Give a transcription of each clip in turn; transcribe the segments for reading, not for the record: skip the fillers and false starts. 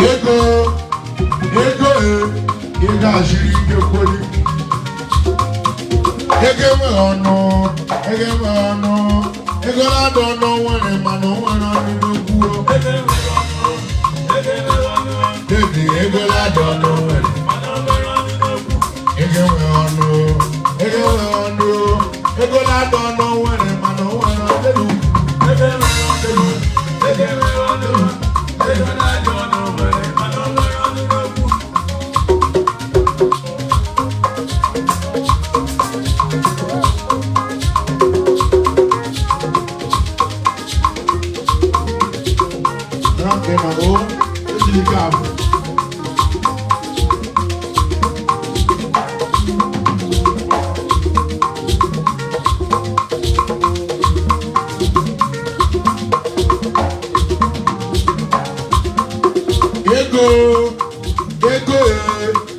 ego ashiri ike kweli. Ego me ono, ego la dono wene mano wana nuguo. Ego la dono wene mano wana nuguo. Ego me ono, ego la dono wene mano wana nuguo.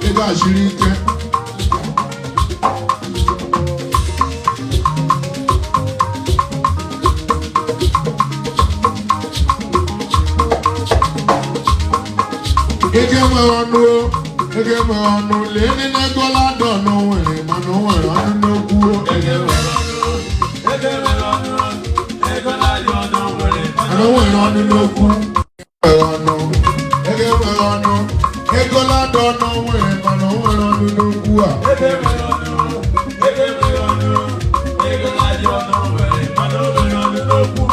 Ego ashiri ike. Ege me onu leni na gola dono wele mano wele anu no kuo. Ege me onu ego la dono wele mano wele anu no kuo. Ege me onu ego la dono wele mano wele anu no kuo. Ege me onu ego la dono wele mano wele anu no kuo.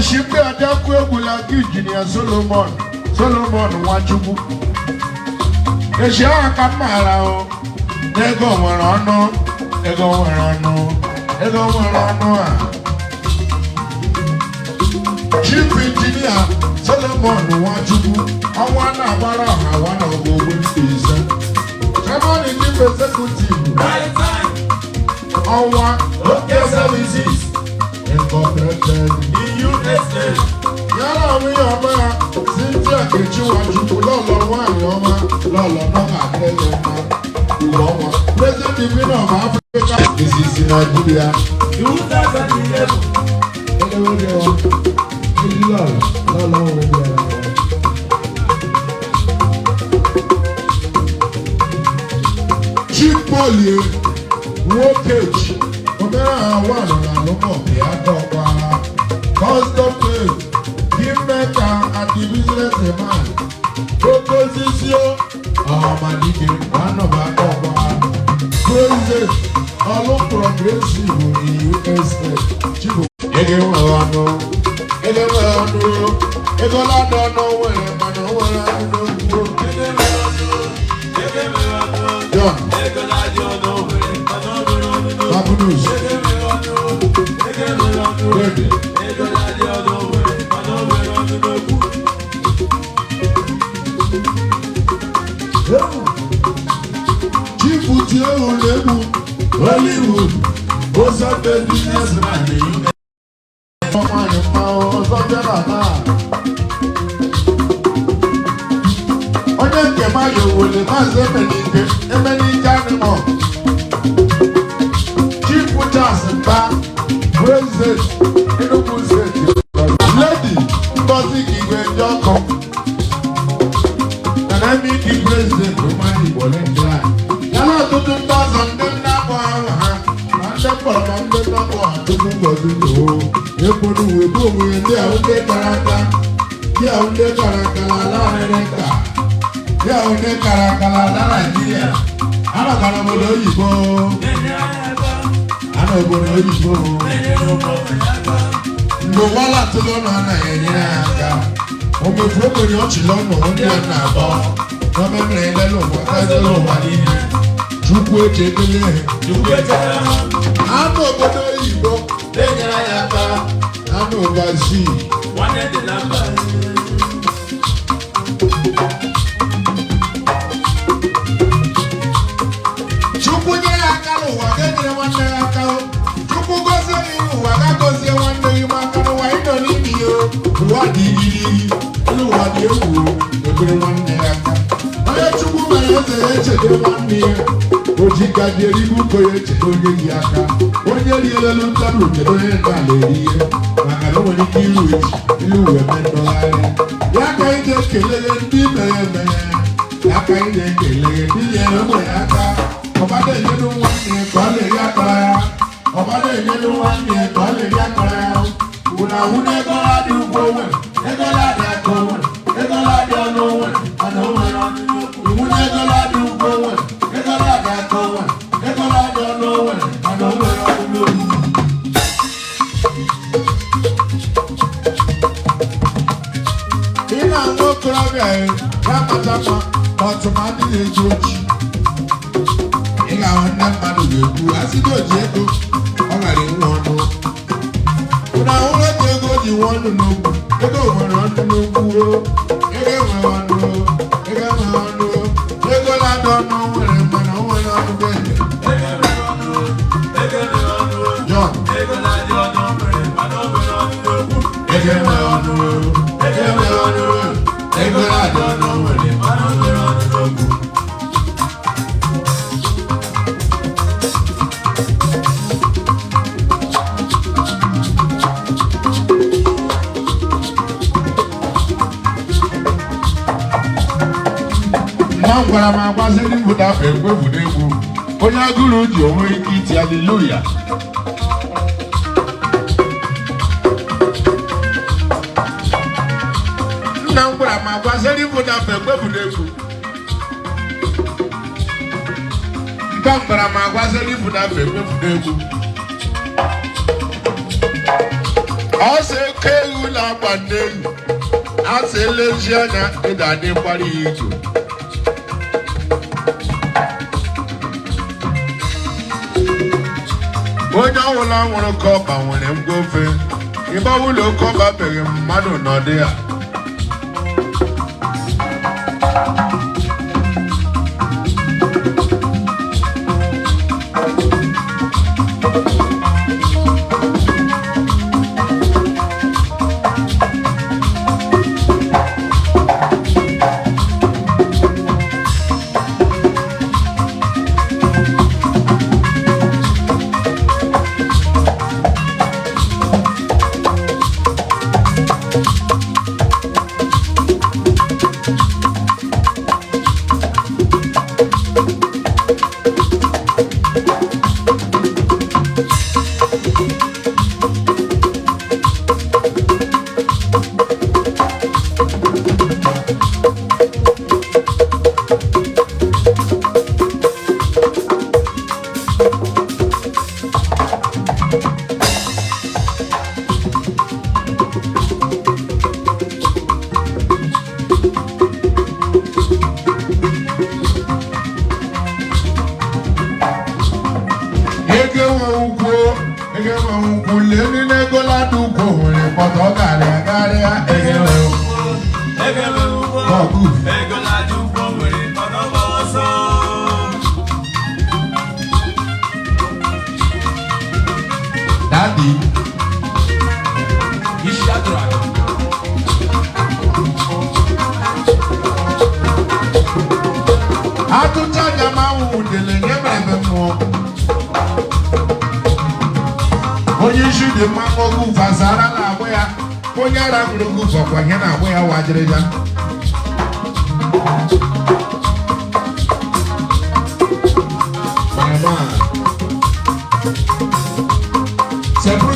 Shimbe adaku egula Engineer Solomon Wachubu. Esha akamara o. Ego nwere ọnụ a. Chief Engineer Solomon Wachubu. Ọnwa na-agbara ọha wa na ogogwe ise. Chairman in Chief Executive. Right time. Ọnwa Local Services Incorporated. Yàrá mi ọmọ Cynthia Kechi Nwachukwu lọ́lọ́ wáyé ọmọ lọ́lọ́ náà àtẹ́lẹ̀ ọmọ ìwọ ọmọ. President Divine of Africa is in Nigeria. 2011. Ẹlẹ́wọ̀dẹ̀ wọn, èyí lọ́lọ́ wọn bí ara wọn. Chief Paul Wokage, ọmọbìnrin àwọn àlọ́lá ló mọ̀ bí a tọ́ pa. Custom plate, give maker and the business man. Proposition, Manike, one of our cover. President, all progressive in the USA. Chibu, Egewano, Egola don't know where, but no one I don't know. John, Egola don't know where, but no one knows. Chifuti Olebu, Hollywood, Osabe businessman. Onye nke mayo wole maazị Emenike anịmọ. Chifu Charles Mba, President, Enugu State. Lady Ngozi Igwe Njọkọ. Dynamic President Romani Bolengla. Yàrá ọtụtụ ndị ọzọ ndị nnapụ ahụ ha na ndị mkpọrọ na ndị nnapụ ha tupu Ngozi Igbo. Ekwuru webe onwe ndị ahụ ndị kara aka. Ndị ahụ ndị kara aka n'ala Amerịka. Ndị ahụ ndị kara aka n'ala Naịjirịa. Ha nọkara obodo oyibo. Ha nọ obodo oyibo. Mgbe ụgbọala atụrụ ọnụ ha na-enyere ha aka. Omefu ogbenye ọchị n'ọnụ ndị a na-abọ. N'ọmemere elele ụwa kazịrị ụwa niile. Chukwu eche ekele ha. Anụ obodo oyibo na-enyere ya aka. Anụ ụbazi. Chukwu nyere aka n'ụwa ga-enyere nwanne ya aka. Chukwu gozie n'ụwa ga-agozie nwanne gị maka n'ụwa ịnọ n'ime ya. Ụwa dị iri, ụwa dị egwu. ga-ekwere nwanne ya aka onye Chukwu mere eze ya echede nwanne ya oji gaji eribe uko ya echede onye yi aka onye rielelu ntarụ kedu onye ndala eri ihe maka na o nwere ike ilu echi ilu uwe mmendọgharị ya ka anyị na-ekele ndị mere emeghe ya ka anyị na-ekele ndị nyere nwere aka ọbada enyelu nwanne ya ka ọ na-eri akara ya ọbada enyelu nwanne ya ka ọ na-eri akara ya una una ego dị ugbo nwere ego dị aka nwere ego dị ọnụ nwere ana o nwere una ego dị ugbo nwere ego dị aka nwere ego dị ọnụ nwere ana o nwere ọnụ ị na-anwụ okorobịa ya kpata ọtụmadị na-eji oji ị ga-ahụ nne mmadụ ga-ekwu asịdị oji ego ọ ghara inwe ọnụ na ụlọ dị ego ji nwe ọnụ n'okwu ego nwere ọnụ n'okwu ego enweghị ọnụ ego enweghị ọnụ ego na-adị ọnụ nwere mana o nwere ọnụ ga-ede John ego na-adị ọnụ nwere mana o nwere ọnụ n'okwu ego enweghị ọnụ ego enweghị ọnụ ego na-adị ọnụ nwere mana o nwere ọnụ n'okwu gwara m agbaziri mbụdafe egwevụrụ egwu onye agụrụ ji onwe ike iti aliluya nna m gwara m agbaziri mbụdafe egwevụrụ egwu mba m gwara m agbaziri mbụdafe egwevụrụ egwu ọsọ eke ewu na-agba n'elu asị elezi anya ịda adịkwara ya iju onye ọbụla nwụrụ kọba nwere mgbofe ịba ụlọ kọba beghị mmadụ n'ọdị ya onye isi dị mma ogu fazara na-agbụ ya onye ara gụrụgụ zọkwa ihe na-agbụ ya wajiri ya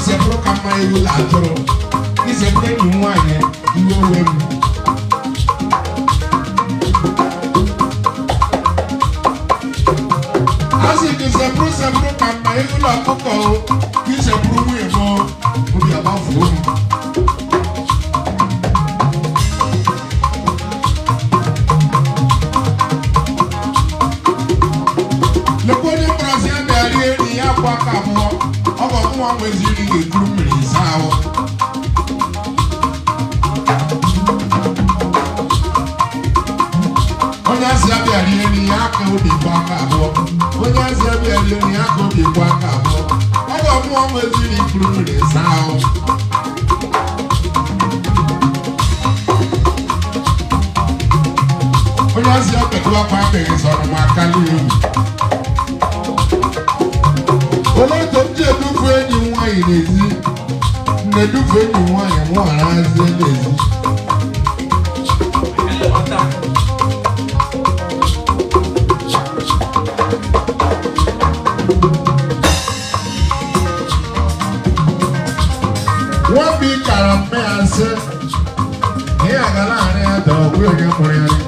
sepụrụ ka mma ewu la atụrụ isepụrụ enyi nwaanyị iwe owe m asị gị sepụrụ ka mma ewu la ọkụkọ isepụrụ nwunye m obi agbafuo m lekwonye brazil bịara eri ya akwa aka abụọ ọ bụ ọmụnwa nweziri ga-ekuru mmiri ịsa ahụ onye asị abịara eri ya aka obi kwa aka abụọ onye asị abịara eri ya aka obi kwa aka abụọ ọ bụ ọmụnwa nweziri ikuru mmiri ịsa ahụ si ọ̀pẹ̀kọ́ apá abẹ̀rẹ̀ sọ̀rọ̀ máa kálí ewu. Olóòtú tí edúfú enyi nwanyị n'ezi, n'edúfú enyi nwanyị mụ arazi n'ezi. Wọ́n bí kàrà mẹ́ àṣẹ, ní àgàlà àárín àtọ̀ òkú èdè ọkùnrin rẹ̀.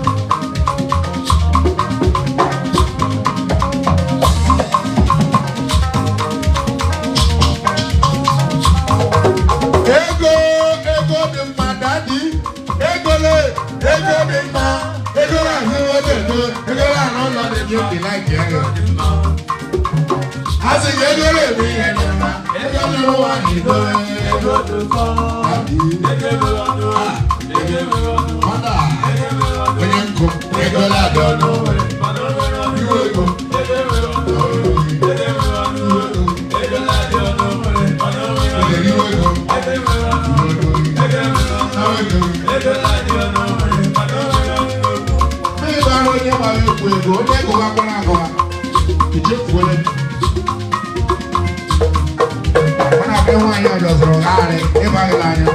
Asi gegere mi enema, egere wa ni go, ego to ko. Egere onu, egere onu. Mada, onyenko, ego la do no. Iwo ego, egere onu, egere onu. Ego la do no. Iwo ego, egere onu, egere onu. Ego la do no. Mi ba ro ye ma yo ku ego, o de ko wa kora ko. Ije fuele. One of the ones who are evaluating.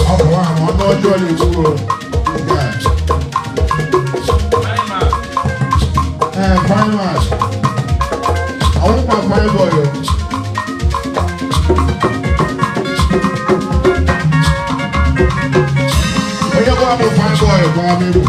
Oh, wow, I'm not jolly fool. Fine man. I want my fine boy. When you go up a fine boy, come on, baby.